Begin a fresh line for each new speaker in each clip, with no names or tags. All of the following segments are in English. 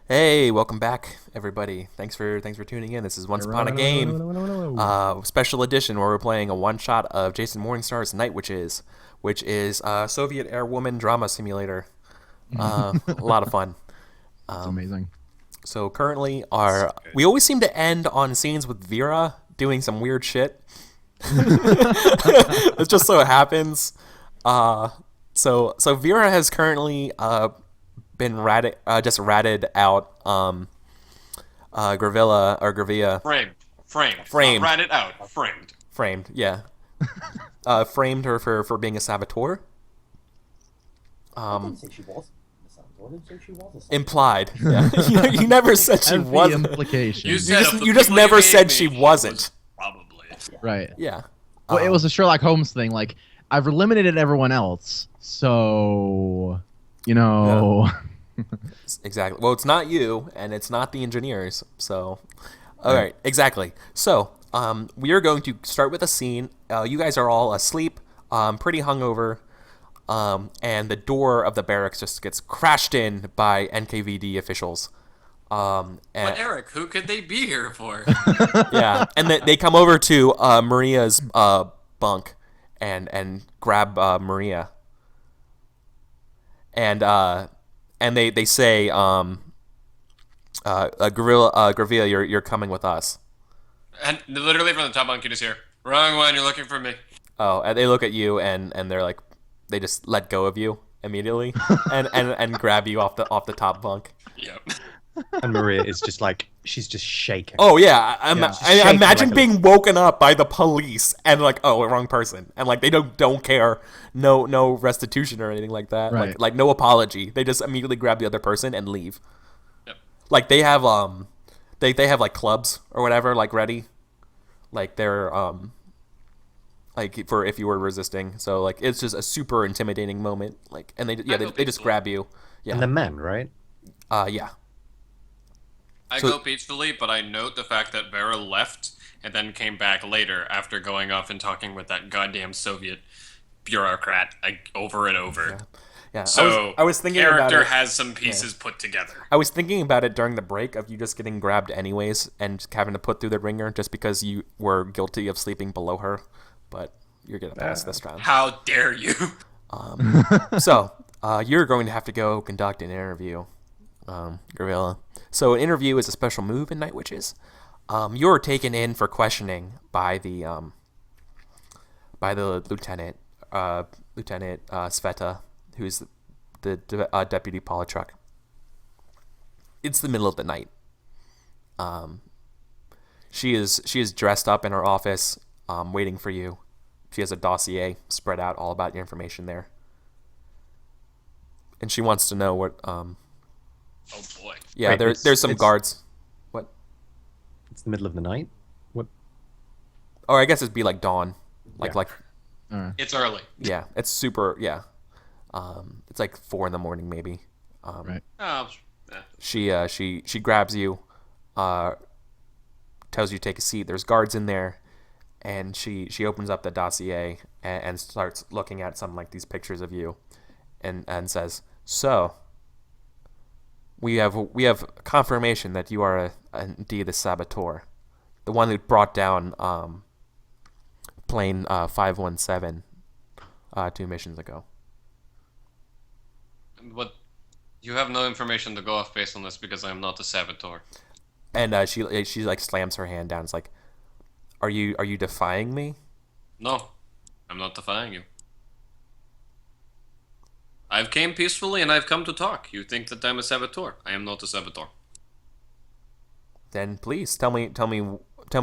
Hey, welcome back, everybody. Thanks for tuning in. This is Once Upon a Game, special edition where we're playing a one shot of Jason Morningstar's Night Witches, which is a Soviet airwoman drama simulator. A lot of fun.
It's amazing.
So currently, we always seem to end on scenes with Vera doing some weird shit. It just so happens. So Vera has currently been just ratted out Gravilla.
Framed. Not ratted out.
Framed, yeah. Framed her for being a saboteur.
I didn't say she was a saboteur. I didn't say she was a saboteur.
Implied. Yeah. you never said she
Heavy
wasn't.
implication.
You just never said she wasn't.
Probably.
Right.
Yeah.
Well, it was a Sherlock Holmes thing. Like, I've eliminated everyone else, so
Yeah. Exactly. Well, it's not you, and it's not the engineers. So, all right, exactly. So, we are going to start with a scene. You guys are all asleep, pretty hungover, and the door of the barracks just gets crashed in by NKVD officials.
But Eric, who could they be here for?
Yeah, and they come over to Maria's bunk and grab Maria. And they say, Gravilla, you're coming with us.
And literally from the top bunk, you just hear, "Wrong one, you're looking for me."
Oh, and they look at you and they're like, they just let go of you immediately and grab you off the top bunk.
Yep.
And Maria is just like, she's just shaking.
Oh yeah, I
shaking
imagine
like
being woken up by the police and like, oh, wrong person, and like they don't care, no restitution or anything like that,
Right.
like no apology. They just immediately grab the other person and leave.
Yep.
Like they have they have like clubs or whatever like ready, like they're like for if you were resisting. So like it's just a super intimidating moment. Like and they just grab you. Yeah.
And the men, right?
Yeah.
I
So-
go peacefully, but I note the fact that Vera left and then came back later after going off and talking with that goddamn Soviet bureaucrat over and over.
Yeah.
So
I was thinking about
character
it.
has some pieces put together.
I was thinking about it during the break of you just getting grabbed anyways and having to put through the ringer just because you were guilty of sleeping below her, but you're gonna pass this round.
How dare you?
So you're going to have to go conduct an interview, Gorilla. So an interview is a special move in Night Witches. You're taken in for questioning by the lieutenant, Sveta, who's the deputy Polachuk. It's the middle of the night. She is dressed up in her office, waiting for you. She has a dossier spread out all about your information there, and she wants to know what.
Oh boy.
Yeah,
Wait,
there's some guards. What?
It's the middle of the night? What?
Or I guess it'd be like dawn,
Yeah.
like
It's early.
yeah, it's super yeah. It's like 4 a.m. maybe.
Right.
Oh,
She grabs you, tells you to take a seat. There's guards in there, and she opens up the dossier and starts looking at some like these pictures of you, and says, "So, we have confirmation that you are indeed the saboteur, the one who brought down plane 517 2 missions ago."
What? You have no information to go off based on this because I am not a saboteur.
And she like slams her hand down. It's like, are you defying me?
No, I'm not defying you. I've came peacefully and I've come to talk. You think that I'm a saboteur? I am not a saboteur.
Then please tell me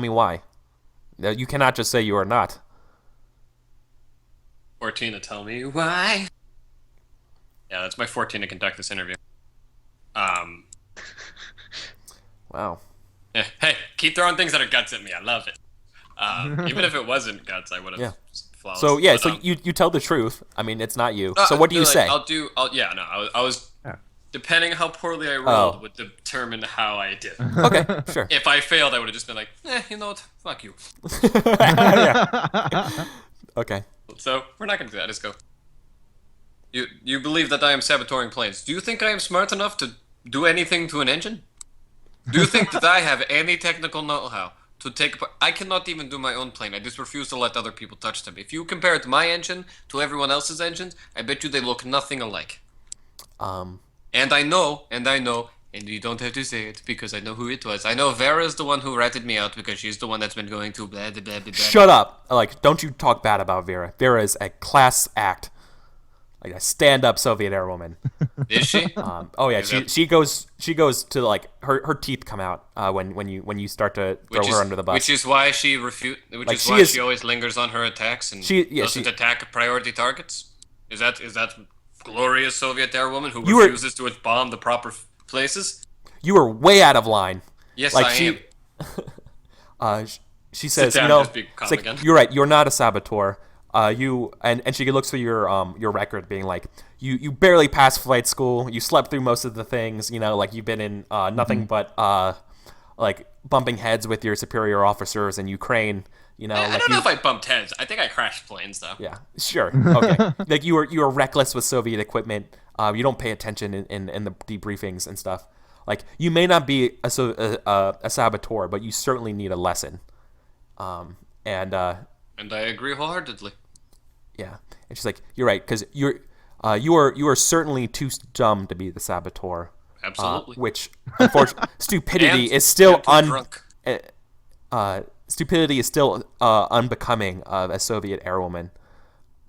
why. No, you cannot just say you are not.
Fortina, tell me why. Yeah, that's my 14 to conduct this interview.
Wow.
Hey, keep throwing things that are guts at me. I love it. Even if it wasn't guts, I would have.
Yeah.
Flawless.
So yeah,
But,
so you tell the truth. I mean, it's not you. So what do you
like,
say?
I was
Yeah.
depending how poorly I rolled
Oh.
would determine how I did.
Okay, sure.
If I failed, I would have just been like, you know what? Fuck you.
Yeah. Okay.
So we're not gonna do that. Let's go. You believe that I am saboteuring planes. Do you think I am smart enough to do anything to an engine? Do you think that I have any technical know-how to take apart? I cannot even do my own plane. I just refuse to let other people touch them. If you compare it my engine to everyone else's engines, I bet you they look nothing alike. And I know, and you don't have to say it because I know who it was. I know Vera's the one who ratted me out because she's the one that's been going to blah, blah, blah, blah, blah.
Shut up! Like, don't you talk bad about Vera. Vera is a class act. Like a stand-up Soviet airwoman.
Is she?
Oh yeah, she goes to like her teeth come out when you start to throw her under the bus.
Which is why she she always lingers on her attacks and doesn't attack priority targets. Is that glorious Soviet airwoman who refuses to bomb the proper places?
You are way out of line.
Yes,
like,
I am.
She says,
down,
you know,
just be calm
like,
again.
you're right. You're not a saboteur. And she looks through your record, being like, you barely passed flight school. You slept through most of the things. You know, like you've been in nothing but like bumping heads with your superior officers in Ukraine. You know,
I don't know if I bumped heads. I think I crashed planes though.
Yeah, sure, okay. Like you were reckless with Soviet equipment. You don't pay attention in the debriefings and stuff. Like you may not be a saboteur, but you certainly need a lesson. And I
agree wholeheartedly.
Yeah, and she's like, "You're right, because you are certainly too dumb to be the saboteur."
Absolutely.
Which, unfortunately, stupidity is still stupidity is still unbecoming of a Soviet airwoman.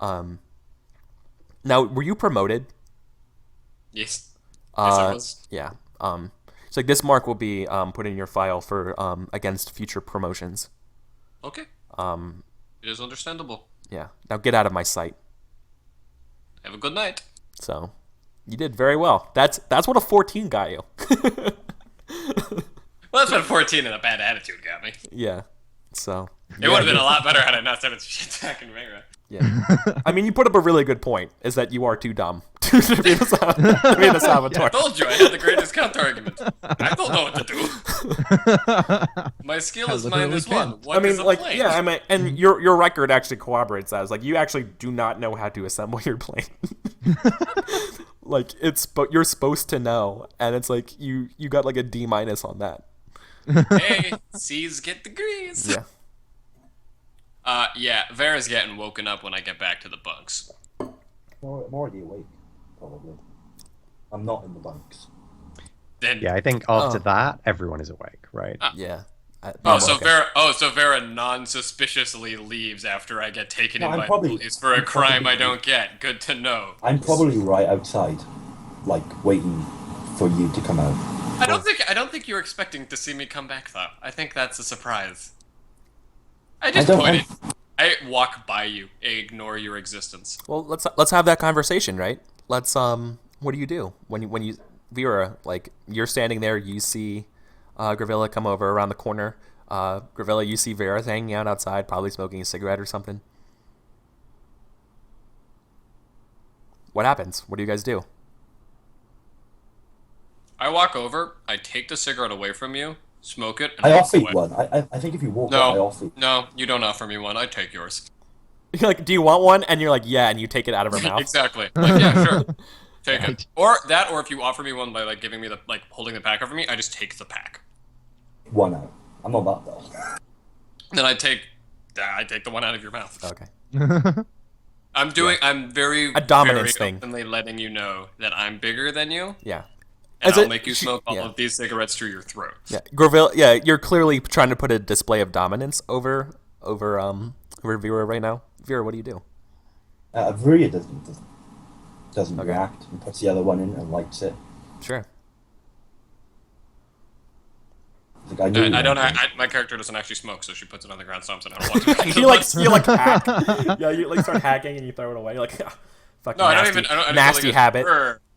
Now, were you promoted?
Yes. Yes, I was.
Yeah. So like this mark will be put in your file for against future promotions.
Okay. It is understandable.
Yeah. Now get out of my sight.
Have a good night.
So, you did very well. That's what a 14 got you.
Well, that's what 14 and a bad attitude got me.
Yeah. So.
It would have been a lot better had I not said it's shit attacking Vera.
Yeah. I mean, you put up a really good point, is that you are too dumb to be the saboteur.
I told you I had the greatest counter argument. I don't know what to do. My skill is -1. What is a plane?
Yeah, I mean, and your record actually corroborates that. It's like you actually do not know how to assemble your plane. Like but you're supposed to know, and it's like you got like a D- on that.
Hey, C's get degrees.
Yeah.
Yeah, Vera's getting woken up when I get back to the bunks.
I'm already awake, probably. I'm not in the bunks.
Then,
Yeah, I think after that, everyone is awake, right?
Yeah.
So Vera non-suspiciously leaves after I get taken in by police for a crime I don't get. Good to know.
I'm probably right outside, like waiting for you to come out.
I don't think you're expecting to see me come back though. I think that's a surprise. I walk by you, I ignore your existence.
Well, let's have that conversation, right? Let's what do you do when you Vera, like you're standing there, you see Gravilla come over around the corner. Gravilla, you see Vera hanging out outside, probably smoking a cigarette or something. What happens? What do you guys do?
I walk over, I take the cigarette away from you, smoke it, and
I
walk
offer you
away.
one. I think if you walk up, I offer you.
No, you don't offer me one. I take yours.
You're like, do you want one? And you're like, yeah, and you take it out of her mouth.
Exactly. Like, yeah, sure. Take it. Or if you offer me one by like giving me the holding the pack over me, I just take the pack.
One out. I'm not that though.
Then I take the one out of your mouth.
Okay.
I'm very
a dominance
very
thing.
openly letting you know that I'm bigger than you.
Yeah.
And I'll make you smoke all of these cigarettes through your throat.
Yeah, Gravilla. Yeah, you're clearly trying to put a display of dominance over Vera right now. Vera, what do you do?
Vera doesn't react and puts the other one in and lights it.
Sure.
Like,
my character doesn't actually smoke, so she puts it on the ground, stomps it, and I walk back.
you hack. Yeah, you like start hacking and you throw it away. You're like, fucking
no,
nasty,
I don't
nasty habit.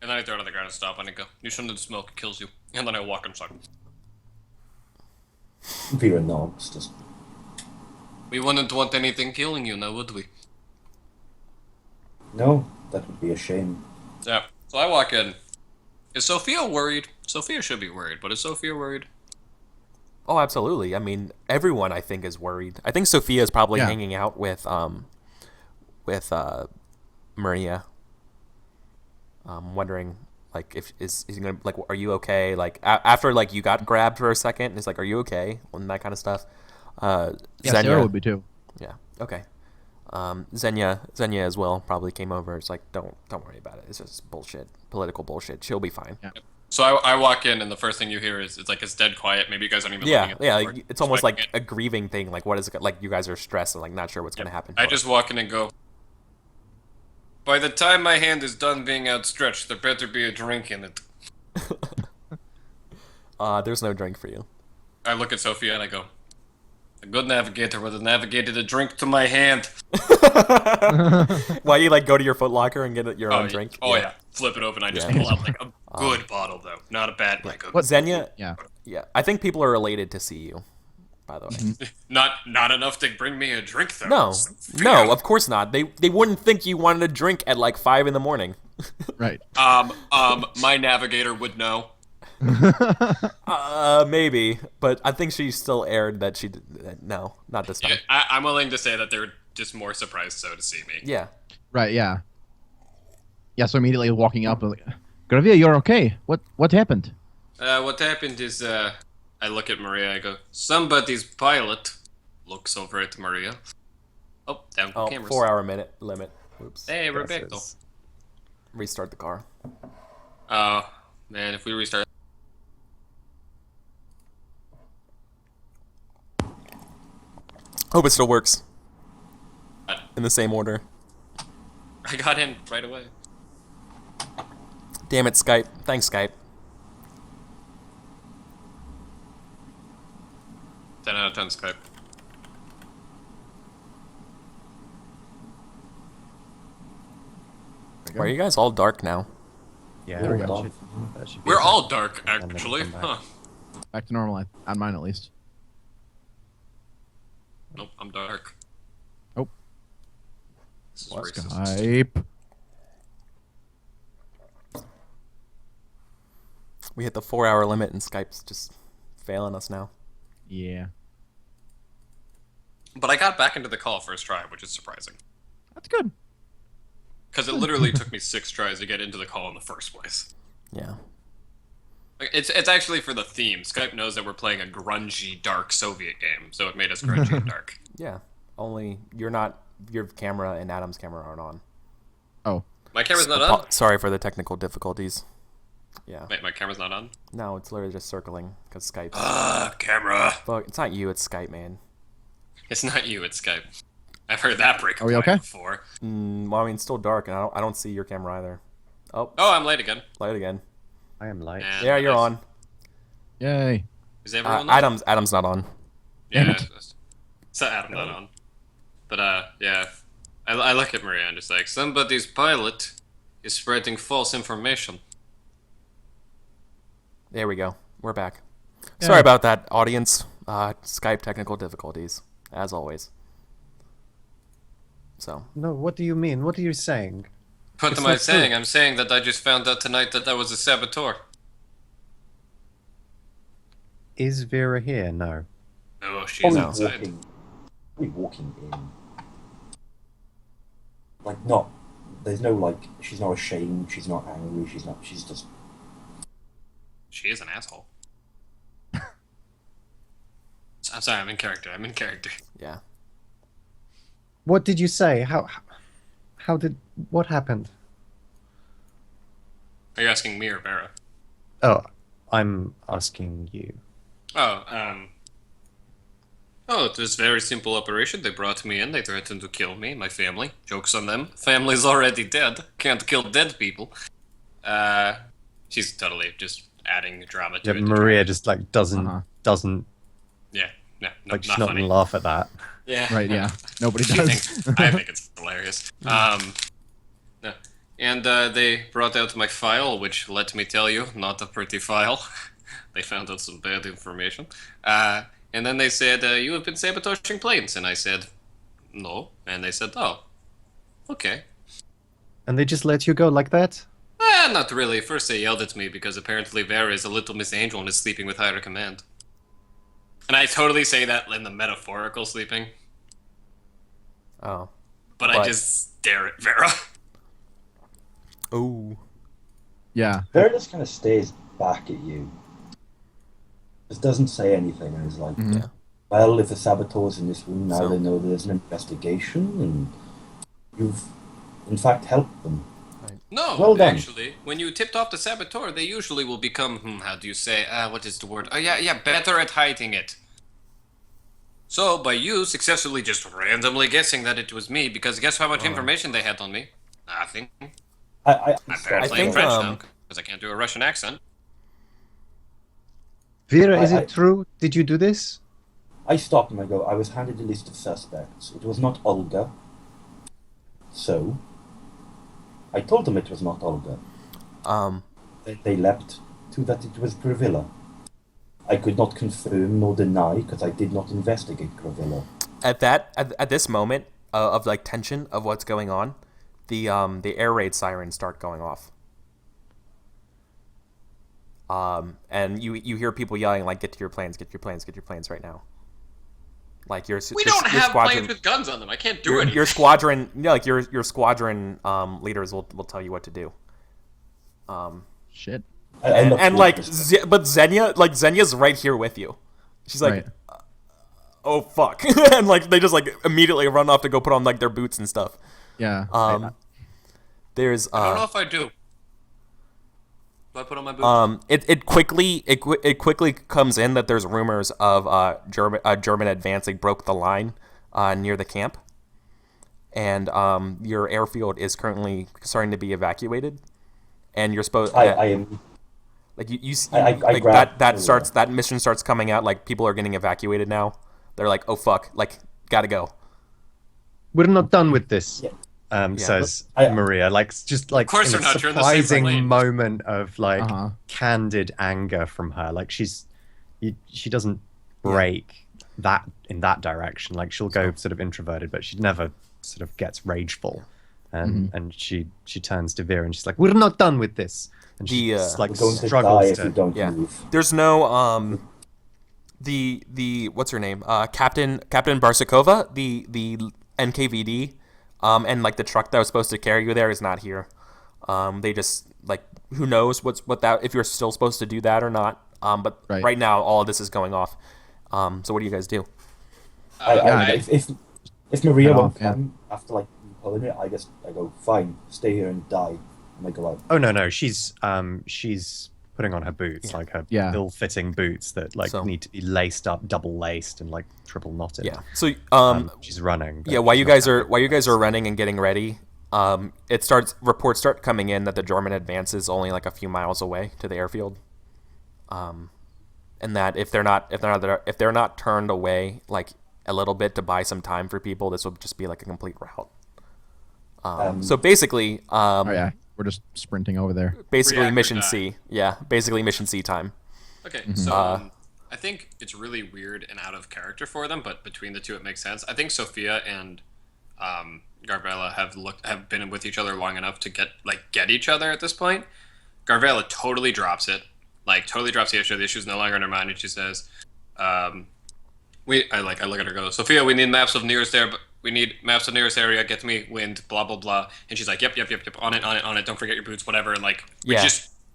And then I throw it on the ground and stop and I go, you shouldn't have smoked, it kills you. And then I walk inside.
Vera nods. Just
We wouldn't want anything killing you now, would we?
no, that would be a shame.
Yeah. So I walk in. Is Sophia worried? Sophia should be worried, but is Sophia worried?
Oh, absolutely. I mean, everyone I think is worried. I think Sophia is probably hanging out with Maria. Wondering Like, if is he gonna like, are you okay? Like after like you got grabbed for a second, it's like, are you okay? And that kind of stuff.
Yeah, Sarah would be too.
Yeah. Okay. Xenia as well probably came over. It's like, don't worry about it. It's just bullshit, political bullshit. She'll be fine.
Yeah.
So I walk in, and the first thing you hear is it's dead quiet. Maybe you guys aren't even looking
Yeah,
at the
yeah.
door.
It's almost
Expecting
like a grieving thing. Like, what is it? Like, you guys are stressed and like not sure what's gonna happen.
I just walk in and go. By the time my hand is done being outstretched, there better be a drink in it.
There's no drink for you.
I look at Sophia and I go, a good navigator would have navigated a drink to my hand.
Why you like go to your Foot Locker and get your own drink?
Oh yeah. Flip it open. I just
Yeah.
pull out like a good bottle though, not a bad like a,
What-
Xenia.
Yeah.
Yeah, I think people are elated to see you. By the way.
not enough to bring me a drink though.
No,
Sophia.
no, of course not. They wouldn't think you wanted a drink at like 5 a.m.
Right.
My navigator would know.
Maybe, but I think she still aired that she did. No, not this time.
I'm willing to say that they're just more surprised so to see me.
Yeah.
Right. Yeah. Yeah. So immediately walking up, like, Gravia, you're okay. What happened?
What happened is, I look at Maria, I go, somebody's pilot. Looks over at Maria. Oh, down
Oh,
cameras.
4-hour minute limit. Oops.
Hey, Rebecca.
Restart the car.
Oh, man, if we restart...
Hope it still works. In the same order.
I got in right away.
Damn it, Skype. Thanks, Skype.
10 out of 10 Skype.
Why are you guys all dark now?
Yeah,
There we
that
go.
should be
We're
okay.
all dark,
then it'll
actually.
come back.
Huh.
Back to normal on mine at least.
Nope, I'm dark.
Oh.
This is
What?
racist.
Hype.
We hit the 4-hour limit and Skype's just failing us now.
Yeah.
But I got back into the call first try, which is surprising.
That's good.
Because it literally took me 6 tries to get into the call in the first place.
Yeah.
Like, it's actually for the theme. Skype knows that we're playing a grungy, dark Soviet game, so it made us grungy and dark.
Yeah. Only you're not. Your camera and Adam's camera aren't on.
Oh.
My camera's not on?
Sorry for the technical difficulties. Yeah.
Wait, my camera's not on?
No, it's literally just circling because Skype.
Camera.
Fuck, it's not you. It's Skype, man.
It's not you, it's Skype. I've heard that break
Are we okay?
before.
Well, I mean, it's still dark, and I don't see your camera either. Oh,
Oh, I'm late again.
light again.
I am light.
And
Yeah, you're
nice.
on.
Yay.
Is everyone on?
Adam's not on.
Yeah, it's Adam not on. But yeah, I look at Maria and just like, somebody's pilot is spreading false information.
There we go. We're back.
Yeah.
Sorry about that, audience. Skype technical difficulties, as always. So,
No, what do you mean? What are you saying?
What
It's
am I
not true.
saying? I'm saying that I just found out tonight that I was a saboteur.
Is Vera here? No.
No, she's
Probably
outside.
walking in. Like, not. There's no, like, she's not ashamed, she's not angry, she's just.
She is an asshole. I'm sorry, I'm in character.
yeah.
What did you say? What happened?
Are you asking me or Vera?
Oh, I'm asking you.
Oh, it was a very simple operation. They brought me in. They threatened to kill me, my family. Joke's on them. Family's already dead. Can't kill dead people. She's totally just adding drama to
Yeah,
it.
Maria just like doesn't
Yeah, no,
like she's
not
not
funny.
gonna laugh at that.
Yeah.
Right, yeah. Nobody
I
does.
think it's hilarious. No. And they brought out my file, which, let me tell you, not a pretty file. They found out some bad information. And then they said, you have been sabotaging planes. And I said, no. And they said, oh, okay.
And they just let you go like that?
Not really. First they yelled at me because apparently Vera is a little Miss Angel and is sleeping with higher command. And I totally say that in the metaphorical sleeping.
Oh.
But I just stare at Vera.
Oh.
Yeah.
Vera just kind of stays back at you. Just doesn't say anything and is like,
Mhm.
Yeah.
well, if the saboteurs in this room now
So-
they know there's an investigation and you've in fact helped them.
No,
Well done.
actually, when you tipped off the saboteur, they usually will become, how do you say, what is the word? Oh, yeah, better at hiding it. So, by you successfully just randomly guessing that it was me, because guess how much information they had on me? Nothing.
I
I'm
stopped
better
I
playing
think,
French now, because I can't do a Russian accent.
Vera, is
I-
it true? Did you do this?
I stopped and I go, I was handed a list of suspects. It was not Olga. So, I told them it was not Olga.
Um,
They leapt to that it was Gravilla. I could not confirm nor deny because I did not investigate Gravilla.
at this moment of like tension of what's going on, the air raid sirens start going off. And you hear people yelling like, "Get to your planes! Get your planes! Get your planes right now!" Like
We don't have planes with guns on them. I can't do anything.
your squadron, like your squadron leaders will tell you what to do.
Shit.
I looked
And
at
like,
this.
but Xenia's right here with you. She's like,
Right.
"Oh fuck!" And like they just like immediately run off to go put on like their boots and stuff.
Yeah.
There's
I don't know if I do. Do I put on my boots?
it quickly comes in that there's rumors of German advancing broke the line near the camp, and your airfield is currently starting to be evacuated, and you're supposed
I am.
like you
I
like
grabbed-
that mission starts coming out, like people are getting evacuated now. They're like, "Oh fuck, like gotta go."
We're not done with this.
Yeah.
Says
I-
Maria, like just like
Of course
in a
they're not, you're in the same
surprising
lane.
moment of like
Uh-huh.
candid anger from her. Like she doesn't break that in that direction. Like she'll go sort of introverted, but she never sort of gets rageful. And she turns to Vera and she's like, "We're not done with this." And she
The,
just, like
We're going to die
struggles
if you don't
Yeah.
move.
There's no the what's her name? Captain Barsakova, the NKVD, and like the truck that was supposed to carry you there is not here. They just like who knows what that if you're still supposed to do that or not. But
Right.
right now all of this is going off. So what do you guys do?
If Maria
Head
won't
off, yeah.
come after like pulling it, I go fine, stay here and die, and I go out.
Oh no, she's putting on her boots, like her
Yeah.
ill-fitting boots that like
So-
need to be laced up, double laced, and like triple knotted.
Yeah. So
She's running. but
yeah, while
she's
you
not
guys are
active.
while you guys are running and getting ready, reports start coming in that the German advance is only like a few miles away to the airfield. And that if they're not turned away like a little bit to buy some time for people, this will just be like a complete rout. So basically,
Oh yeah. We're just sprinting over there.
basically
Reactor
mission
die.
C. Yeah, basically mission C time.
Okay, so I think it's really weird and out of character for them, but between the two, it makes sense. I think Sophia and Garvella have been with each other long enough to get each other at this point. Garvella totally drops it, like totally drops the issue. The issue's no longer in her mind, and she says, I look at her go, Sophia, we need maps of nearest area. We need maps of nearest area. Get me wind. Blah blah blah. And she's like, yep. On it. Don't forget your boots. Whatever. And like,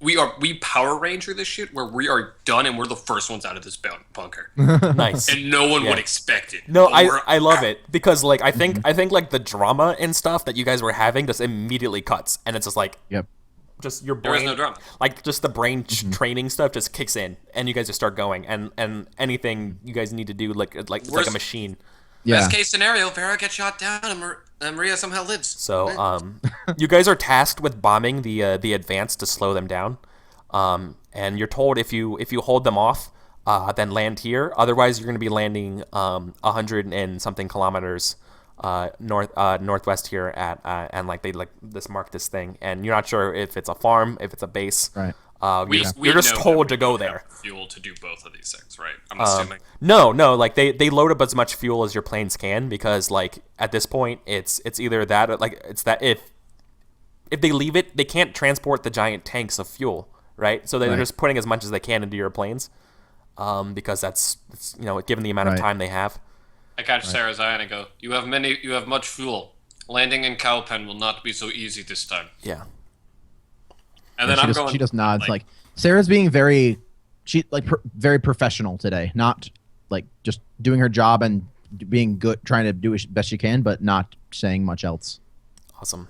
we Power Ranger this shit where we are done and we're the first ones out of this bunker,
Nice.
and no one
Yeah.
would expect it.
No,
But we're
I love
out.
it because like I think like the drama and stuff that you guys were having just immediately cuts, and it's just like
Yep.
just your
There is
brain,
no drama.
like just the brain training stuff just kicks in, and you guys just start going, and anything you guys need to do like it's like a
Worst-
machine.
Yeah.
Best case scenario, Vera gets shot down and Maria somehow lives.
So you guys are tasked with bombing the advance to slow them down, and you're told if you hold them off, then land here. Otherwise, you're going to be landing 100 and something kilometers northwest here at and like they like this mark this thing, and you're not sure if it's a farm, if it's a base.
Right.
You're just
know
told
that
to go
we
there.
have fuel to do both of these things, right? I'm assuming.
No, like they load up as much fuel as your planes can because like at this point it's either that or like it's that if they leave it, they can't transport the giant tanks of fuel, right? So they're
Right.
just putting as much as they can into your planes, because that's given the amount of
Right.
time they have.
I catch Sarah's eye and I go, You have much fuel. Landing in Cowpen will not be so easy this time.
Yeah.
And then
she just nods like Sarah's being very very professional today, not like just doing her job and being good, trying to do as best she can, but not saying much else.
Awesome.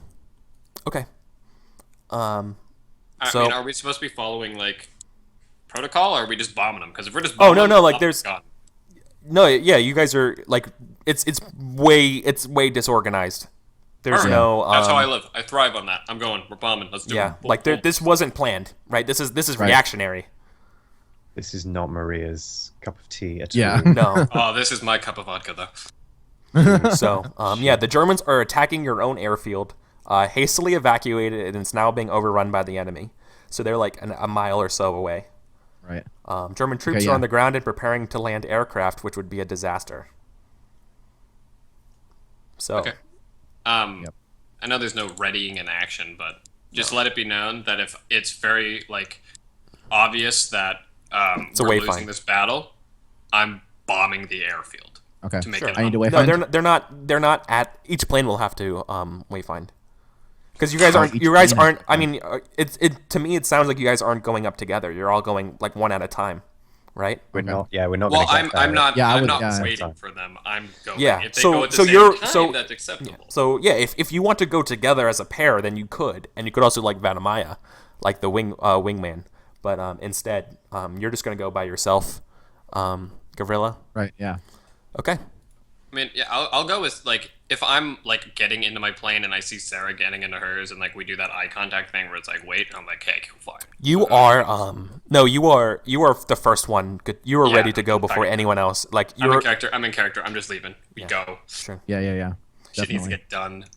Okay.
I mean, are we supposed to be following like protocol, or are we just bombing them? Because if we're just bombing
no,
them,
like there's no, yeah, you guys are like it's way disorganized. There's no.
That's how I live. I thrive on that. I'm going. We're bombing. Let's do it.
Yeah, like this wasn't planned, right? This is reactionary.
This is not Maria's cup of tea at
Yeah.
all.
No.
Oh, this is my cup of vodka, though.
So, yeah, the Germans are attacking your own airfield, hastily evacuated, and it's now being overrun by the enemy. So they're like a mile or so away.
Right.
German troops are on the ground and preparing to land aircraft, which would be a disaster. So,
Okay. I know there's no readying in action, but just let it be known that if it's very like obvious that we're losing this battle, I'm bombing the airfield.
Okay.
To make
Sure.
it
I need to
no,
wayfind.
they're not at each plane will have to wayfind. Because you guys aren't. I mean, to me it sounds like you guys aren't going up together. You're all going like one at a time, right?
We're not. Yeah, we're not.
Well,
gonna get there.
I'm not.
Yeah,
I'm not
yeah.
waiting for them. I'm going.
Yeah,
If they
so-
go at the
so
same
you're-
time,
so-
that's acceptable.
So yeah, if you want to go together as a pair, then you could, and you could also like Vanamaya, like the wingman. But instead, you're just gonna go by yourself, Gavrila.
Right. Yeah.
Okay.
I mean, yeah, I'll go with like if I'm like getting into my plane and I see Sarah getting into hers, and like we do that eye contact thing where it's like wait, and I'm like, hey, fine.
You are no, you are the first one. You are
Yeah,
ready to go before
okay.
anyone else. Like
I'm
you're
in character. I'm in character. I'm just leaving. We go.
sure.
Yeah. Yeah. Yeah.
Shit needs to
Definitely.
get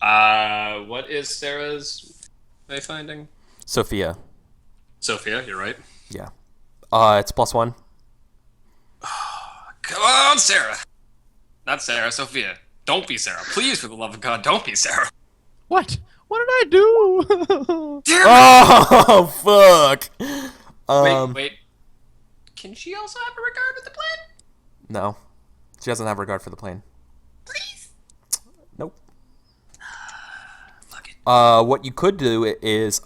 done. What is Sarah's wayfinding?
Sophia.
Sophia, you're right.
Yeah. It's +1.
Come on, Sarah. Not Sarah, Sophia. Don't be Sarah. Please, for the love of God, don't be Sarah.
What? What did I do?
Dear
Oh fuck.
Wait. Can she also have a regard with the plan?
No, she doesn't have regard for the plane.
Please.
Nope.
Fuck it.
What you could do is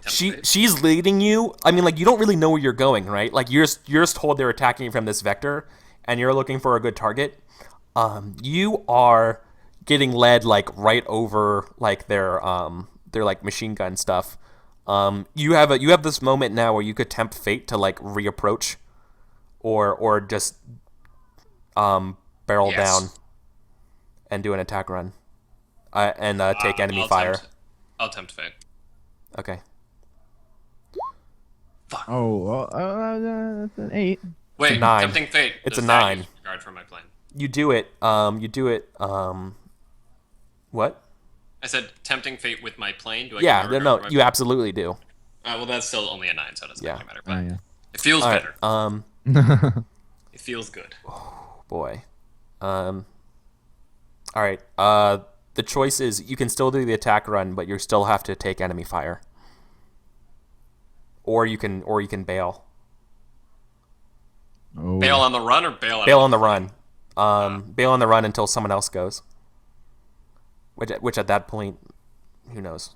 she's leading you. I mean, like you don't really know where you're going, right? Like you're just told they're attacking you from this vector, and you're looking for a good target. You are getting led like right over like their like machine gun stuff. You have this moment now where you could tempt fate to like reapproach, or just barrel down and do an attack run, and take enemy fire.
I'll tempt fate.
Okay.
Oh, that's an 8.
Wait,
9.
tempting fate.
It's
does
a
that
9.
use regard for my plane.
You do it. What?
I said tempting fate with my plane. Do I
Yeah.
get a regard
No.
for my
You absolutely do.
well, that's still only a 9, so it doesn't
Yeah.
really matter. But
Yeah.
it feels
All
better.
right.
It feels good.
Boy. All right. The choice is you can still do the attack run, but you still have to take enemy fire. Or you can bail.
Oh.
Bail on the run or bail out?
Bail on the run. Bail on the run until someone else goes. Which at that point, who knows?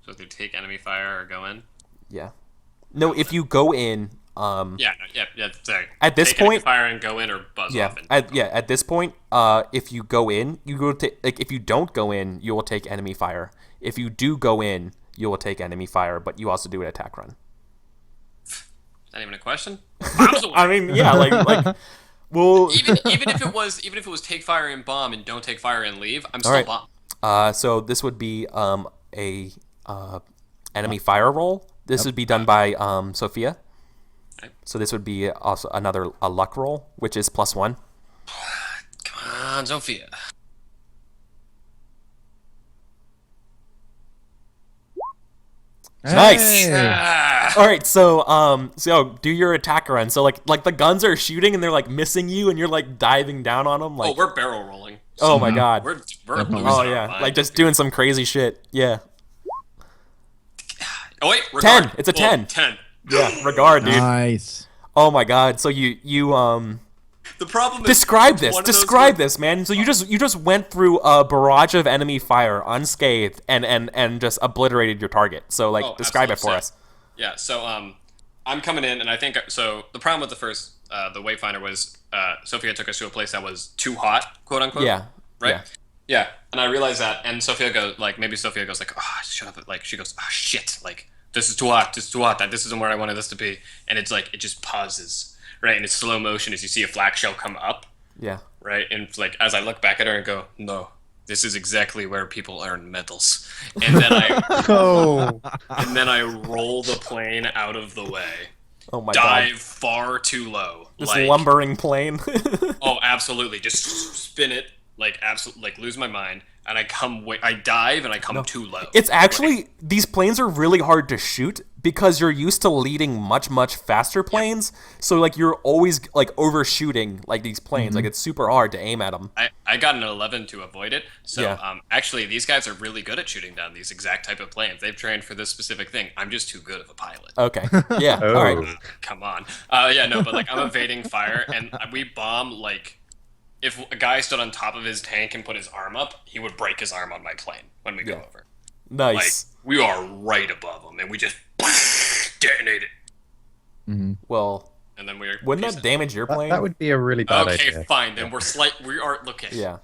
So they take enemy fire or go in?
Yeah. No, if you go in,
Yeah, sorry.
At this
Take enemy
point-
fire and go in or buzz
yeah,
off. And
at this point, if you go in, you go to like if you don't go in, you will take enemy fire. If you do go in, you will take enemy fire, but you also do an attack run.
Is that even a question?
I mean, yeah, like well,
even if it was take fire and bomb and don't take fire and leave, I'm still
right.
bomb.
so this would be a enemy fire roll. This would be done by Sophia.
Okay.
So this would be also a luck roll, which is +1.
Come on, Sophia.
Nice.
Hey.
Ah.
All right, so do your attack run. So like the guns are shooting and they're like missing you, and you're like diving down on them. Like,
Oh, we're barrel rolling.
oh my god.
We're
Definitely.
losing
Oh
our
yeah,
mind.
like just doing some crazy shit. Yeah.
Oh wait,
10.
regard.
It's a
Cool.
10.
10.
Yeah. Regard, dude.
Nice.
Oh my god. So you
The problem is
Describe
it's
this.
one of those
Describe
where-
this, man. So you just went through a barrage of enemy fire unscathed and just obliterated your target. So like,
Oh,
describe it for
absolutely.
us.
Yeah, so I'm coming in, and I think so. The problem with the first, the Wayfinder was Sophia took us to a place that was too hot, quote unquote.
Yeah.
Right.
Yeah.
Yeah, and I realized that, and Sophia goes like, maybe Sophia goes like, oh, shut up, like she goes, oh shit, like this is too hot, this isn't where I wanted this to be, and it's like it just pauses, right, and it's slow motion as you see a flak shell come up,
Yeah.
right, and it's like as I look back at her and go, no, this is exactly where people earn medals, and then
Oh.
I roll the plane out of the way,
Oh my
dive
god.
far too low,
This
like,
lumbering plane.
oh, absolutely, just spin it. Like absolutely, like lose my mind, and I dive and I come too low.
It's actually, these planes are really hard to shoot because you're used to leading much faster planes. So like you're always like overshooting like these planes. Like it's super hard to aim at them.
I got an 11 to avoid it. So
Yeah.
actually, these guys are really good at shooting down these exact type of planes. They've trained for this specific thing. I'm just too good of a pilot.
Okay. Yeah.
Oh.
All right.
Come on. Yeah, no, but like I'm evading fire, and we bomb like. If a guy stood on top of his tank and put his arm up, he would break his arm on my plane when we go
Yeah.
over.
Nice.
Like we are right above him, and we just detonate it,
Well,
and then we're.
wouldn't that damage your plane?
That would be a really bad
Okay,
idea.
fine. Then we are. Look at.
Yeah.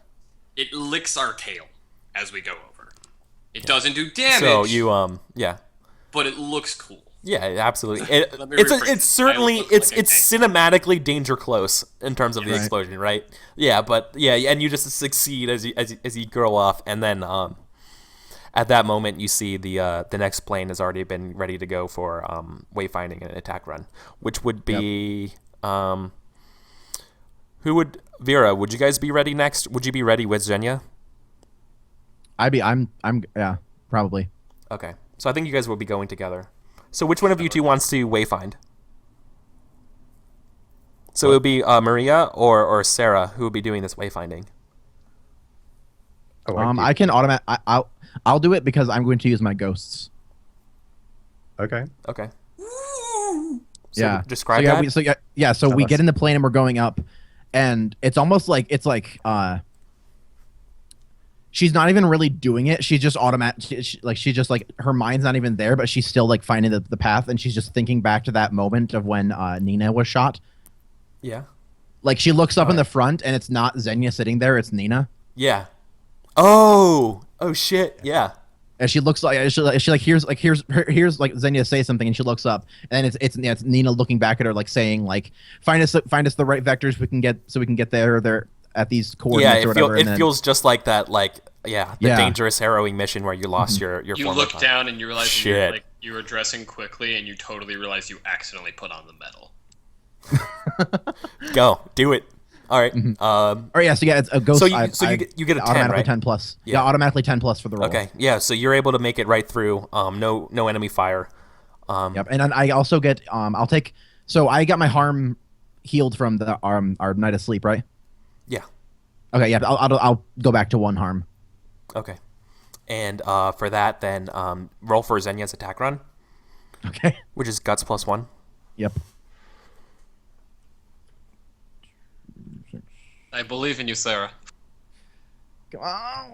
It licks our tail as we go over. It doesn't do damage.
So you yeah.
But it looks cool.
Yeah, absolutely.
Let me
It's
rephrase.
it's certainly
I look
it's
like a
it's cinematically danger close in terms of the
Right.
explosion, right? Yeah, but yeah, and you just succeed as you grow off, and then at that moment you see the next plane has already been ready to go for wayfinding and attack run, which would be who would Vera? Would you guys be ready next? Would you be ready with Zhenya?
I'm yeah, probably.
Okay, so I think you guys will be going together. So which one of you two wants to wayfind? So it would be Maria or Sarah who would be doing this wayfinding.
Oh,
I can I'll do it because I'm going to use my ghosts.
Okay.
Okay. So
Yeah.
describe
so, yeah,
that.
So we
us.
get in the plane and we're going up, and it's almost like she's not even really doing it. She's just she's just like her mind's not even there, but she's still like finding the path, and she's just thinking back to that moment of when Nina was shot.
Yeah.
Like she looks up in the front, and it's not Xenia sitting there; it's Nina.
Yeah. Oh shit. Yeah.
And she looks like she hears like Xenia say something, and she looks up, and it's Nina looking back at her like saying like find us the right vectors we can get there at these coordinates or whatever.
It feels just like that, like the
Yeah.
dangerous harrowing mission where you lost your
You
former
look
time.
down and you realize that
Shit.
you were dressing quickly, and you totally realize you accidentally put on the medal.
Go do it. All right.
Oh yeah, so yeah, it's a ghost.
So you get a 10,
automatically
right?
10 plus.
Yeah.
Yeah, automatically 10 plus for the roll.
Okay. Yeah. So you're able to make it right through. No enemy fire.
Yep, and then I also get I'll take. So I got my harm healed from the our night of sleep, right?
Yeah.
Okay, yeah, I'll go back to 1 harm.
Okay. And for that, then roll for Zenya's attack run,
Okay.
which is guts +1.
Yep.
I believe in you, Sarah.
Come on.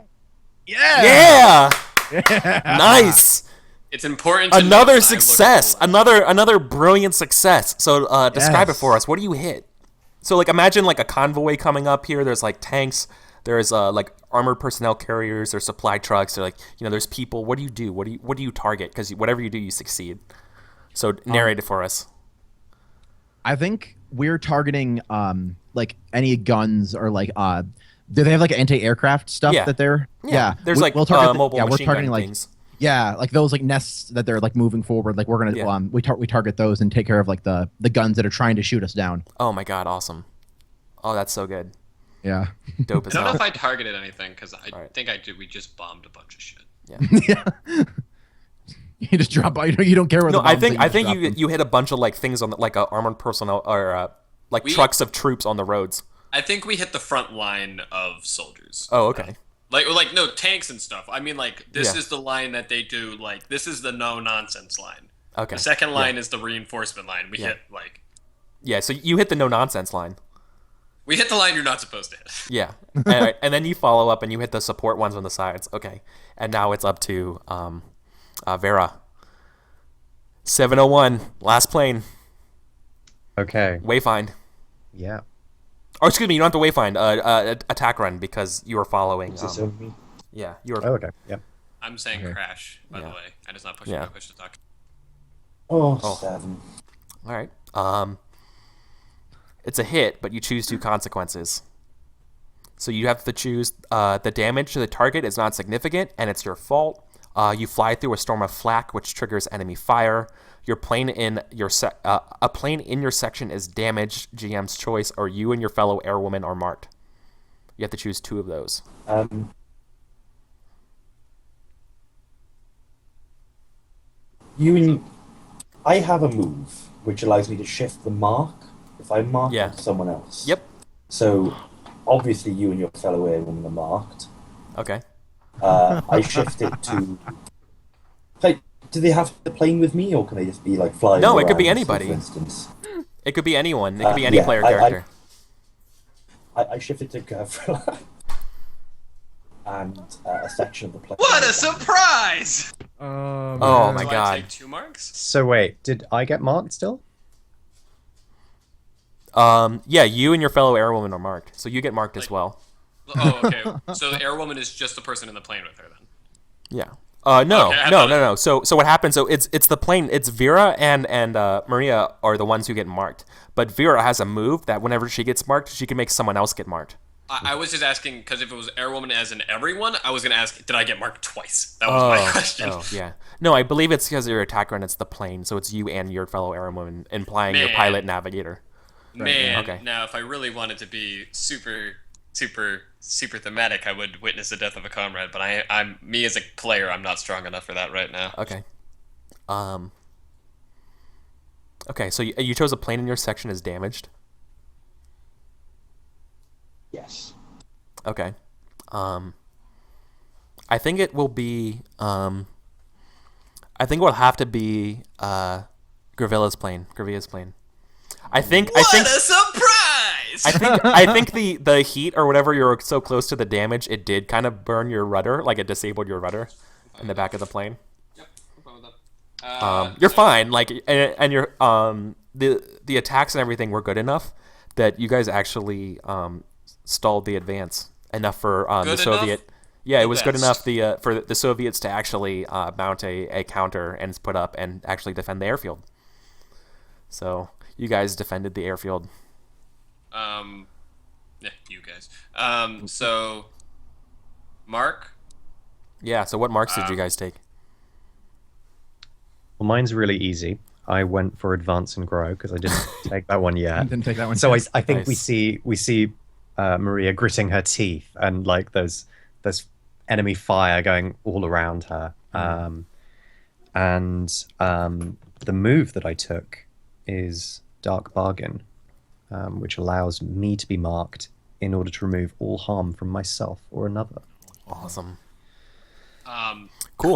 Yeah.
Yeah. Nice.
It's important. To note
Another
that I look
success.
cool.
Another brilliant success. So describe it
Yes.
for us. What do you hit? So like imagine like a convoy coming up here. There's like tanks. There's like armored personnel carriers. There's supply trucks. There's like there's people. What do you do? What do you target? Because whatever you do, you succeed. So narrate it for us.
I think we're targeting like any guns or like do they have like anti-aircraft stuff
Yeah.
that they're
There's
we-
like
we'll target
mobile
we're
machine
targeting
gun
like
things.
like those like nests that they're like moving forward, like we're gonna
Yeah.
we target those and take care of like the guns that are trying to shoot us down.
Oh my god, awesome. Oh, that's so good.
Yeah.
Dope
I
as
don't know
hell.
if I targeted anything because I
Alright.
think I did. We just bombed a bunch of shit.
Yeah. You just drop by. You don't care where
No,
the
I
bombs
think
are,
I think
just drop them.
you hit a bunch of like things on the, like armored personnel or like
We-
trucks of troops on the roads.
I think we hit the front line of soldiers.
Oh, okay.
Like no tanks and stuff. I mean, like this
Yeah.
is the line that they do. Like this is the no nonsense line.
Okay.
The second line
Yeah.
is the reinforcement line. We
Yeah.
hit like
Yeah, so you hit the no nonsense line.
We hit the line you're not supposed to hit.
Yeah. And then you follow up and you hit the support ones on the sides. Okay. And now it's up to Vera. 701, last plane.
Okay.
Wayfind.
Yeah.
Oh, excuse me, you don't have to wayfind. Attack run because you were following.
Is this over me?
Yeah, you were.
Oh, okay. Yep.
I'm saying crash, by the way. I just not push
Yeah.
push to talk.
Oh,
Oh.
7.
All right. It's a hit, but you choose 2 consequences. So you have to choose the damage to the target is not significant, and it's your fault. You fly through a storm of flak, which triggers enemy fire. Your plane in your a plane in your section is damaged, GM's choice, or you and your fellow airwomen are marked. You have to choose 2 of those.
I have a move which allows me to shift the mark if I mark someone else.
Yep.
So, obviously, you and your fellow airwoman are marked.
Okay.
I shift it to. Like, do they have to plane with me, or can they just be like flying?
No, it could be
around,
anybody.
for instance.
It could be anyone. It could be any player character.
I shift it to Gavrila and a section of the plane.
What a surprise!
Oh my
Do I
god.
take 2 marks?
So wait, did I get marked still?
Yeah, you and your fellow airwoman are marked, so you get marked as well.
Oh, okay. So the airwoman is just the person in the plane with her then.
Yeah.
Okay,
No. So what happens? So it's the plane. It's Vera and Maria are the ones who get marked. But Vera has a move that whenever she gets marked, she can make someone else get marked.
I was just asking because if it was airwoman as in everyone, I was gonna ask, did I get marked twice? That was my question.
Oh, yeah. No, I believe it's because your attack run. It's the plane, so it's you and your fellow airwoman implying your pilot navigator.
Man,
Okay.
now if I really wanted to be super thematic, I would witness the death of a comrade. But I'm me as a player, I'm not strong enough for that right now.
Okay. Okay, so you chose a plane in your section is damaged.
Yes.
Okay. I think it will be. I think it will have to be Gravilla's plane. I think.
What a surprise!
I think the heat or whatever, you're so close to the damage, it did kind of burn your rudder, like it disabled your rudder in the back of the plane.
Yep, no problem with that.
You're fine, like, and you're the attacks and everything were good enough that you guys actually stalled the advance enough for the Soviet.
Enough?
Yeah, it was good enough for the Soviets to actually mount a counter and put up and actually defend the airfield. So you guys defended the airfield.
Yeah, you guys. So, Mark?
Yeah, so what marks did you guys take?
Well, mine's really easy. I went for advance and grow because I didn't take that one yet.
Didn't take that one.
So I think
Nice.
we see Maria gritting her teeth and like there's enemy fire going all around her. The move that I took is Dark Bargain, which allows me to be marked in order to remove all harm from myself or another.
Awesome.
Cool.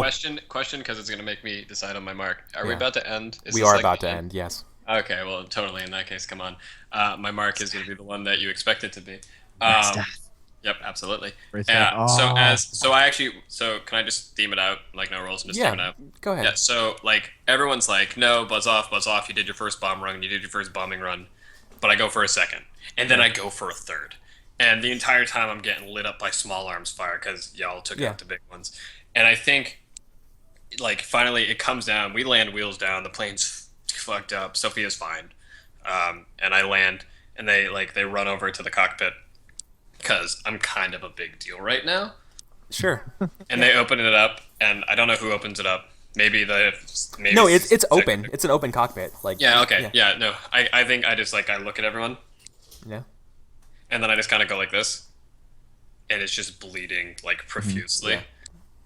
Question, because it's going to make me decide on my mark. Are we
Yeah.
about to end? Is
We
this
are
like
about
the
to
end?
end, yes.
Okay, well, totally. In that case, come on. My mark is going to be the one that you expect it to be. Yep, absolutely.
Raise
Yeah.
death.
So can I just theme it out like no rules and just
Yeah,
theme it out?
go ahead.
Yeah. So like everyone's like, no, buzz off. You did your first bomb run. You did your first bombing run. But I go for a second, and then I go for a third, and the entire time I'm getting lit up by small arms fire because y'all took out the big ones, and I think like finally it comes down. We land wheels down. The plane's fucked up. Sophia's fine, and I land, and they run over to the cockpit because I'm kind of a big deal right now.
Sure.
And they open it up, and I don't know who opens it up. Maybe
No, it's open. It's an open cockpit. Like
Yeah. Okay. Yeah. No. I think I just I look at everyone,
Yeah.
and then I just kind of go like this, and it's just bleeding like profusely.
Yeah.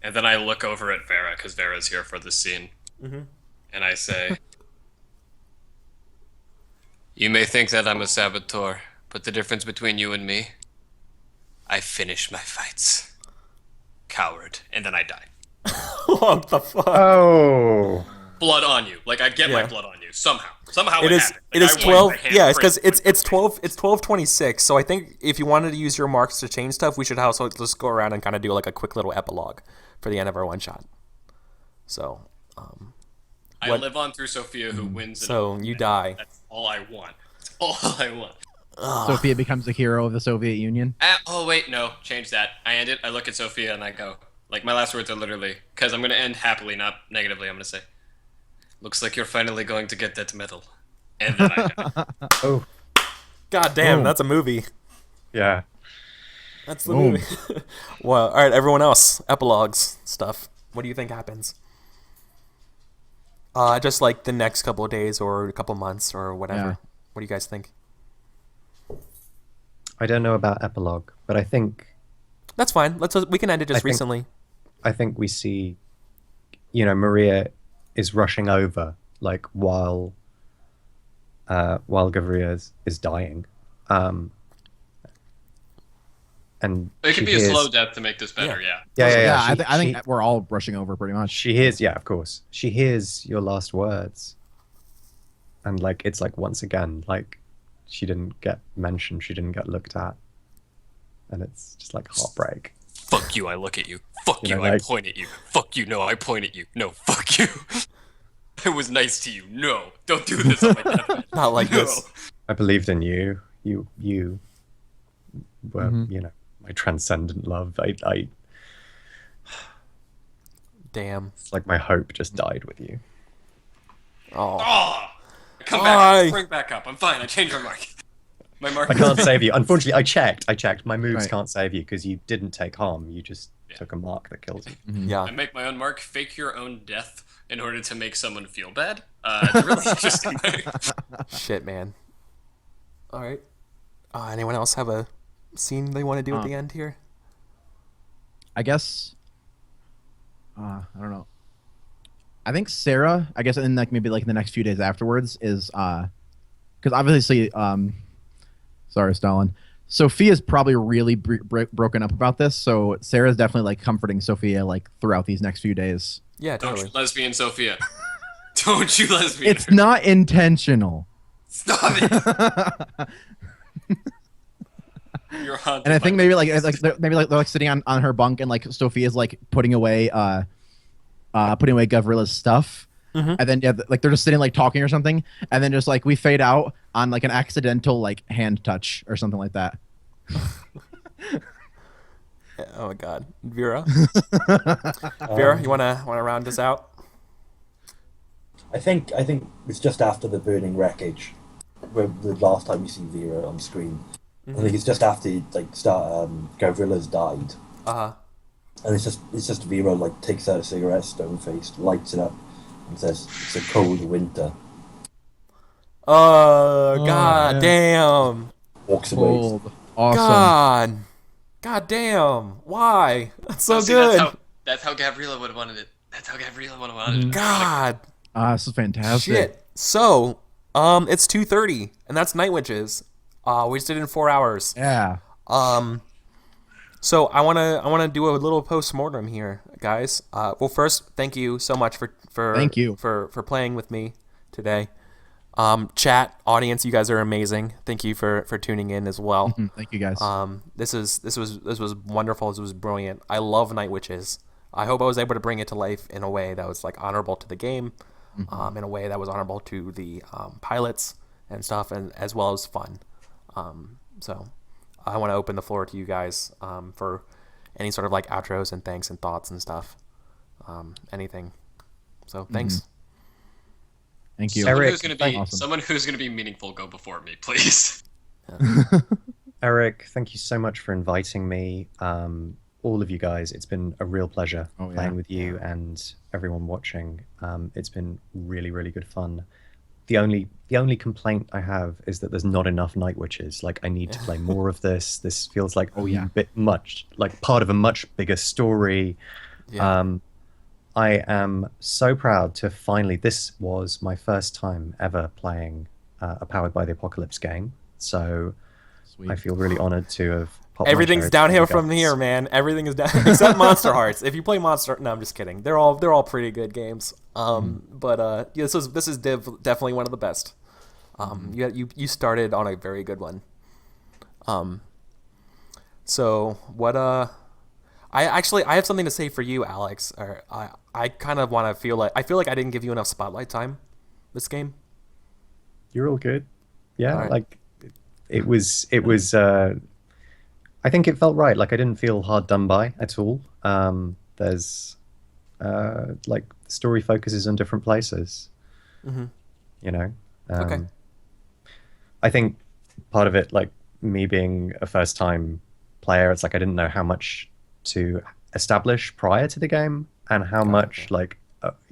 And then I look over at Vera because Vera's here for this scene, and I say, "You may think that I'm a saboteur, but the difference between you and me, I finish my fights. Coward." And then I die.
What the fuck?
Oh,
blood on you. Like, I'd get my blood on you somehow. Somehow
It is.
happened.
It
Like,
is
I won
12.
my hand
Yeah, it's
print.
because it's 12. It's 12:26. So I think if you wanted to use your marks to change stuff, we should also just go around and kind of do like a quick little epilogue for the end of our one shot. So,
I
what-
live on through Sophia, who wins.
so you die.
That's all I want. That's all I want.
Sophia becomes the hero of the Soviet Union.
Oh wait, no, change that. I end it. I look at Sophia and I go, like, my last words are literally, because I'm gonna end happily, not negatively. I'm gonna say, "Looks like you're finally going to get that medal." And then I die.
Oh,
God damn,
Boom.
that's a movie.
yeah.
That's the
Boom.
movie. Well, all right, everyone else, epilogues stuff. What do you think happens? Just like the next couple of days or a couple months or whatever.
Yeah.
What do you guys think?
I don't know about epilogue, but I think
That's fine. We can end it just
I think-
recently.
I think we see, Maria is rushing over, like, while Gavria is dying, and
It
she
could be a
hears-
slow death to make this better. Yeah.
Yeah.
I think we're all rushing over pretty much.
She hears, yeah, of course. She hears your last words, and like it's like once again, like she didn't get mentioned, she didn't get looked at, and it's just like heartbreak.
Fuck you, I look at you. Fuck
You
you,
know,
I
like-
point at you. Fuck you, no, I point at you. No, fuck you. I was nice to you. No, don't do this on my deathbed.
Not like
No.
this.
I believed in you. You were,
Mm-hmm.
my transcendent love. I
Damn.
it's like my hope just died with you.
Oh.
Oh, come
Why?
back. Spring back up. I'm fine. I changed my mark. My mark.
I can't save you. Unfortunately, I checked. My moves
Right.
can't save you because you didn't take harm. You just took a mark that killed you.
Yeah.
I make my own mark. Fake your own death in order to make someone feel bad. It's a really interesting thing.
Shit, man. All right. Anyone else have a scene they want to do at the end here?
I guess. I don't know. I think Sarah. I guess in like maybe like the next few days afterwards is because obviously sorry Stalin. Sophia's probably really broken up about this, so Sarah's definitely like comforting Sophia like throughout these next few days.
Yeah,
Don't
totally.
you lesbian Sophia. Don't you lesbian.
It's not intentional.
Stop it. You're haunted.
And I think
by-
maybe they're like sitting on her bunk and like Sophia's like putting away Gavrila's stuff.
Mhm.
And then like they're just sitting like talking or something, and then just like we fade out on like an accidental like hand touch or something like that.
Oh my God, Vera. Vera, you wanna round us out?
I think it's just after the burning wreckage, where the last time you see Vera on screen. I think it's just after Gavrila's died, and it's just Vera like takes out a cigarette, stone faced, lights it up, and says, "It's a cold winter."
Oh God,
yeah.
damn.
Walks away.
Cold. Awesome.
God damn. Why? That's so
See,
good.
That's how Gabriela would have wanted it. That's how Gabriela would have wanted it.
God.
This is fantastic.
Shit. So, it's 2:30, and that's Night Witches. We just did it in 4 hours.
Yeah.
So I wanna do a little post-mortem here, guys. Well, first, thank you so much for
Thank you.
for playing with me today. Chat audience, you guys are amazing. Thank you for tuning in as well.
Thank you guys.
This was wonderful. This was brilliant. I love Night Witches. I hope I was able to bring it to life in a way that was like honorable to the game, in a way that was honorable to the pilots and stuff, and as well as fun. So I want to open the floor to you guys for any sort of like outros and thanks and thoughts and stuff. Anything. So thanks.
Thank you.
Someone
Eric,
who's gonna be
awesome.
someone who's gonna be meaningful go before me, please.
Eric, thank you so much for inviting me. All of you guys, it's been a real pleasure playing with you and everyone watching. It's been really, really good fun. The only complaint I have is that there's not enough Night Witches. Like, I need to play more of this. This feels like a bit much, like part of a much bigger story.
Yeah.
I am so proud to finally. This was my first time ever playing a Powered by the Apocalypse game, so
Sweet.
I feel really honored to have pop my
Everything's
cherry
downhill
from
from
the
here,
guts.
man. Everything is down except Monster Hearts. If you play Monster, no, I'm just kidding. They're all pretty good games. But yeah, this is definitely one of the best. You started on a very good one. So what I have something to say for you, Alex. Or I kind of want to feel like I didn't give you enough spotlight time this game.
You're all good. Yeah,
All right.
like it was. I think it felt right. Like I didn't feel hard done by at all. There's like the story focuses on different places. You know.
Okay.
I think part of it, like me being a first time player, it's like I didn't know how much to establish prior to the game and how much like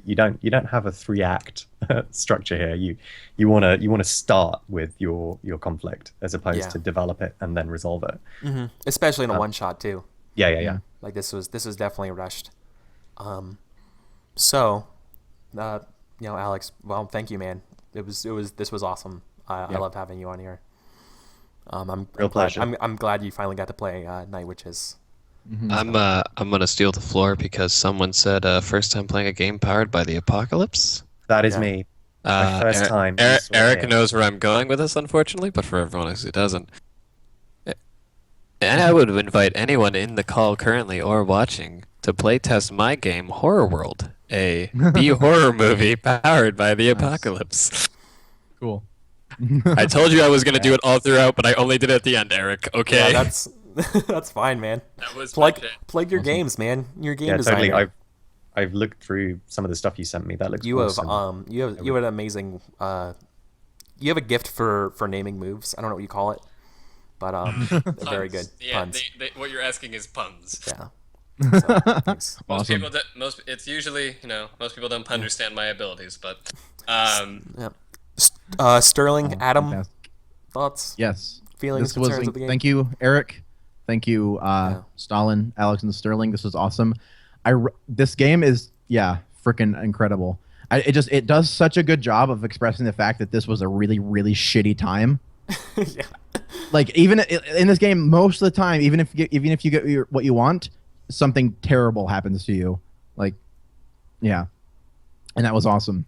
you don't have a 3-act structure here. You want to start with your conflict as opposed to develop it and then resolve it.
Especially in a one shot too.
Yeah.
Like this was definitely rushed. So, Alex, well, thank you, man. This was awesome. I loved having you on here. I'm
Real pleasure.
I'm glad you finally got to play Night Witches.
I'm gonna steal the floor because someone said first time playing a game powered by the apocalypse.
That is me. My first time. You saw
Eric
it.
knows where I'm going with this, unfortunately, but for everyone else who doesn't. And I would invite anyone in the call currently or watching to playtest my game Horror World, a B-horror movie powered by the apocalypse.
Cool.
I told you I was gonna do it all throughout, but I only did it at the end, Eric. Okay.
Yeah, that's fine, man.
That was
Plug your games, man. Your game
Yeah,
designer.
totally. I've looked through some of the stuff you sent me. That looks
You have
awesome.
you have an amazing you have a gift for naming moves. I don't know what you call it, but very good
Yeah,
puns.
what you're asking is puns.
Yeah. So, thanks.
Awesome.
It's usually, most people don't understand my abilities, but
Yeah. Sterling, Adam,
Fantastic.
thoughts,
Yes.
feelings,
This was
concerns of the game.
thank you, Eric. Thank you, Stalin, Alex, and Sterling. This was awesome. This game is freaking incredible. It does such a good job of expressing the fact that this was a really really shitty time.
Yeah.
Like even in this game, most of the time, even if you get what you want, something terrible happens to you. Like, yeah, and that was awesome.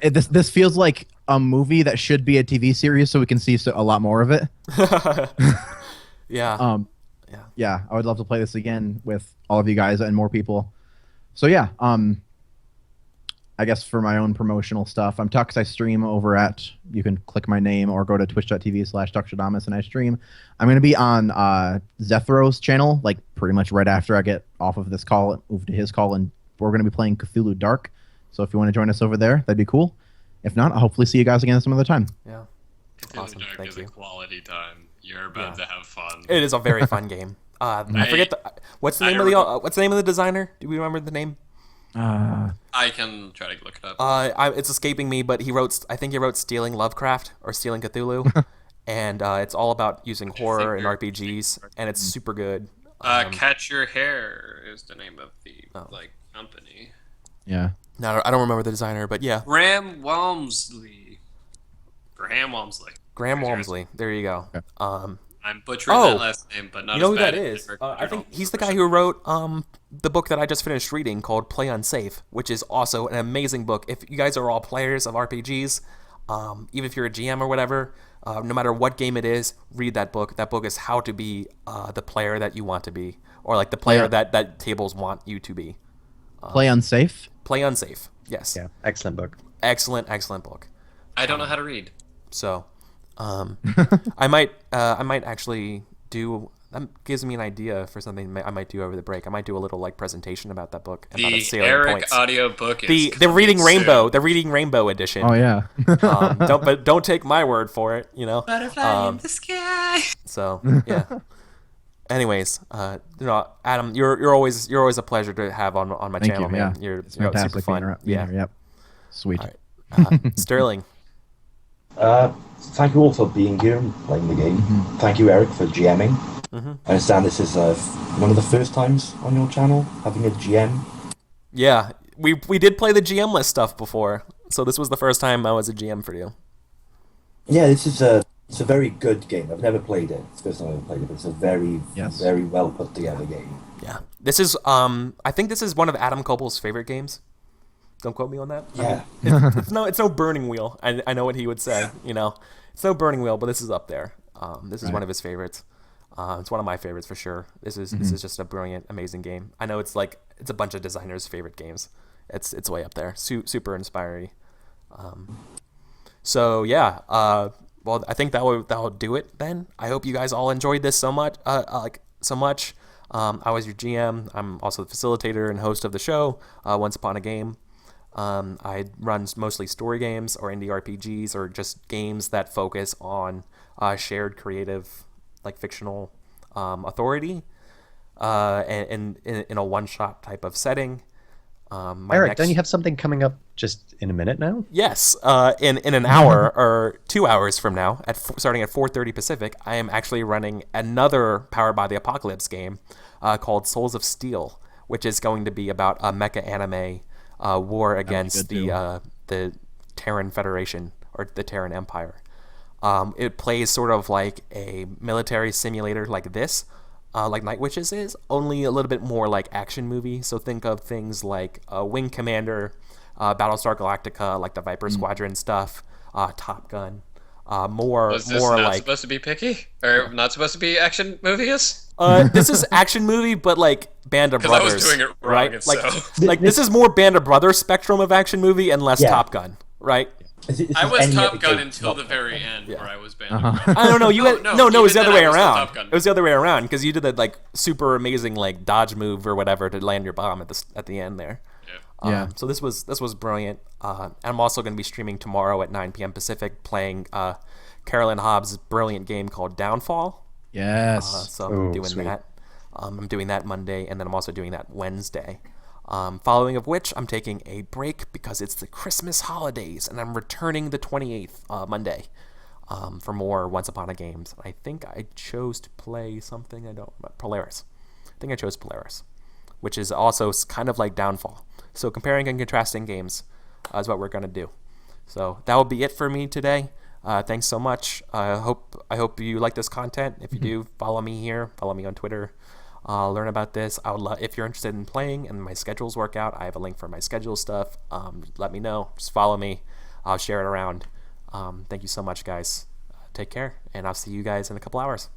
This feels like a movie that should be a TV series, so we can see a lot more of it.
Yeah.
Yeah, I would love to play this again with all of you guys and more people. So yeah, I guess for my own promotional stuff, I'm Tux. I stream over at, you can click my name or go to twitch.tv/Tuxtradamus and I stream. I'm going to be on Zethro's channel, like pretty much right after I get off of this call, move to his call, and we're going to be playing Cthulhu Dark. So if you want to join us over there, that'd be cool. If not, I'll hopefully see you guys again some other time.
Yeah.
Cthulhu
Awesome,
Dark
thank
is
you.
a quality time. You're about to have fun.
It is a very fun game. I forget what's the name of the designer? Do we remember the name?
I can try to look it up.
It's escaping me, but I think he wrote Stealing Lovecraft or Stealing Cthulhu, and it's all about using horror and RPGs, and it's super good.
Catch Your Hair is the name of the company.
Yeah.
No, I don't remember the designer, but yeah,
Graham Walmsley.
Graham Walmsley. There you go.
Okay.
I'm butchering
Oh,
that last name, but not
you know
as
who
bad
that
as
is?
Eric
I think
Vulgaris.
he's the guy who wrote the book that I just finished reading called Play Unsafe, which is also an amazing book. If you guys are all players of RPGs, even if you're a GM or whatever, no matter what game it is, read that book. That book is how to be the player that you want to be, or like the player that tables want you to be.
Play Unsafe.
Play Unsafe. Yes.
Yeah, excellent book.
Excellent book.
I don't know how to read.
So, I might actually do. That gives me an idea for something I might do over the break. I might do a little presentation about that book. And about its
The
salient
Eric
points.
audiobook is
The Reading
coming
Rainbow,
soon.
the Reading Rainbow edition.
Oh yeah.
Don't take my word for it.
Butterfly in the sky.
So yeah. Anyways, Adam, you're always a pleasure to have on my
Thank
channel,
you.
man.
Yeah.
You're
It's
super
fantastic
fun.
being here. Yep. Sweet.
All right. Sterling.
Thank you all for being here and playing the game. Thank you, Eric, for GMing. I understand this is one of the first times on your channel having a GM.
Yeah, we did play the GM list stuff before, so this was the first time I was a GM for you.
Yeah, this is It's a very good game. I've never played it. It's the first time I've ever played it, but it's a very,
Yes.
very well put together game.
Yeah, this is I think this is one of Adam Koppel's favorite games. Don't quote me on that.
Yeah.
It's no Burning Wheel. I know what he would say. It's no Burning Wheel, but this is up there. This is one of his favorites. It's one of my favorites for sure. This is just a brilliant, amazing game. I know it's a bunch of designers' favorite games. It's way up there. Super inspiring. So yeah. Well, I think that'll do it then. I hope you guys all enjoyed this so much. So much. I was your GM. I'm also the facilitator and host of the show, Once Upon a Game. I run mostly story games or indie RPGs or just games that focus on shared creative, fictional authority, and in a one-shot type of setting.
Eric, don't you have something coming up just in a minute now?
Yes, in an hour or 2 hours from now, starting at 4:30 Pacific, I am actually running another Powered by the Apocalypse game called Souls of Steel, which is going to be about a mecha anime war against the Terran Federation or the Terran Empire. It plays sort of like a military simulator like this, like Night Witches is, only a little bit more like action movie. So think of things like Wing Commander, Battlestar Galactica, like the Viper Squadron stuff, Top Gun.
Was this
more
not
like
supposed to be picky? Or not supposed to be action movies?
this is action movie, but like Band of
'Cause I
Brothers,
was doing it wrong,
right?
and
Like,
so-
like this is more Band of Brothers spectrum of action movie and less
Yeah.
Top Gun, right?
I was Top Gun until the very end, where I was banned.
I don't know. You had, no, it was the
even
other
then
way
I was still
around.
Top Gun.
It was the other way around because you did that super amazing dodge move or whatever to land your bomb at the end there.
Yeah.
So this was brilliant. And I'm also going to be streaming tomorrow at 9 p.m. Pacific, playing Carolyn Hobbs' brilliant game called Downfall.
Yes.
So I'm doing
sweet.
that. I'm doing that Monday, and then I'm also doing that Wednesday. Following of which, I'm taking a break because it's the Christmas holidays, and I'm returning the 28th Monday for more Once Upon a Games. I think I chose to play something Polaris. I think I chose Polaris, which is also kind of like Downfall. So comparing and contrasting games is what we're going to do. So that will be it for me today. Thanks so much. I hope you like this content. If you do, follow me here. Follow me on Twitter. Learn about this. I would love if you're interested in playing and my schedules work out. I have a link for my schedule stuff. Let me know. Just follow me. I'll share it around. Thank you so much, guys. Take care, and I'll see you guys in a couple hours.